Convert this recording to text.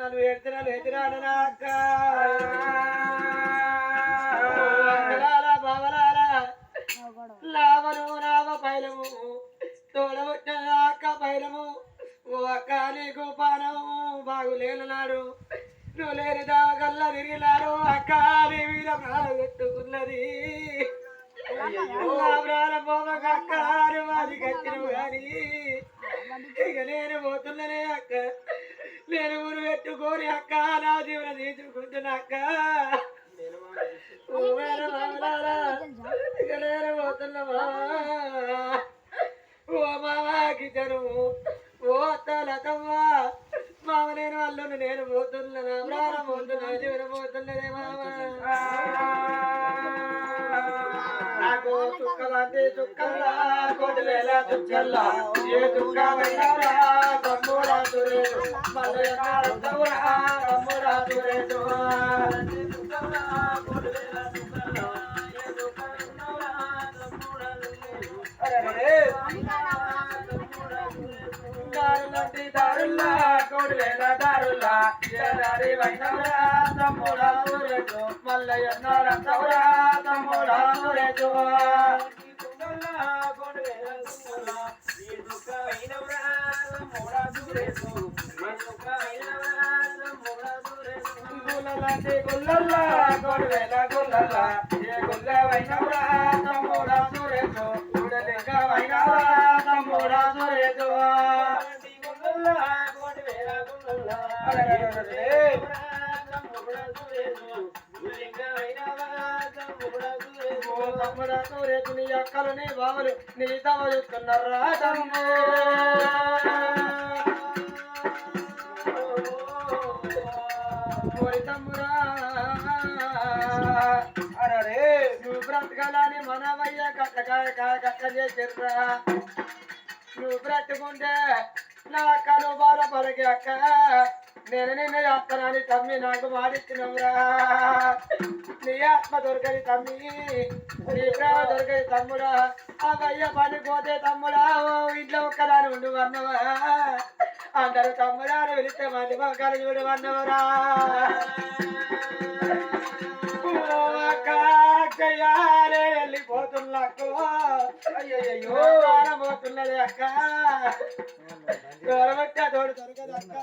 నన్ను ఎడుతున్నాను ఎదురాననా అక్క బావలారా లావను నావ పైలము తోడబుట్టిన అక్క పైలము ఓ అక్క నీకు పానము బాగులేను నాడు నువ్వు లేని దావగల్లా తిరిగినాడు అక్క నీ మీద ప్రాణం పెట్టుకున్నది ప్రాణం పోమక అక్క అది కట్టినవు కానీ ఇక నేను పోతున్ననే అక్క నేను ఊరు పెట్టుకోని అక్క నా జీవన తీసుకుంటున్నా అక్క ఇక నేను పోతున్నా ఓ మామాకి జరువు ఓ అత్తలతవ్వా మామ నేను అల్లును నేను పోతున్నా ప్రాణం పోతున్నా జీవన పోతున్నదే మామ నాకు చుక్కలంటే చుక్కల్లా కొడువేల చుక్కల్లా ఏ చుక్కమైనరా తమ్ముడా సురేషు మళ్ళీ తమ్ముడా తమ్ముడా సురేషు దారులంటి దారుల్లా కొడువేల దారుల్లా దారి వైనవరా తమ్ముడా సురేషు మల్లయ్య తమ్ముడా తమ్ముడా సురేషు గుల్లలాంటి గుల్లల్లా కొడువేల గుల్లల్లా ఏ గుల్ల వైనవరా తమ్ముడా సురేషు గుడలింగ వైనవరా తమ్ముడా సురేషు తమ్ముడా సురేషు నీ అక్కలు నీ బావలు నీ తమ చూస్తున్నారా తమ్ము తమ్ముడా అరే నువ్వు బ్రతకాలని మనవయ్య కట్ట చేసిర్రా నువ్వు బ్రతుకుంటే నా అక్కను బాధపడకి అక్క నేను నిన్న చేస్తానని తమ్మి నాకు మాడిచ్చినవురా నీ ఆత్మ దొరకని తమ్మి నీ ప్రేమ దొరకని తమ్ముడా అవయ్య పడిపోతే తమ్ముడా ఓ ఇంట్లో ఒక్కదాని ఉండు అన్నవా అందరూ తమ్ముడా అని పిలిస్తే మంది మొక్కలు చూడు అన్నవరా అక్కయ్యారే వెళ్ళిపోతున్నకు అయ్యయ్యో పోతున్నది అక్క దూరమక్క తోడు దొరకదు అక్క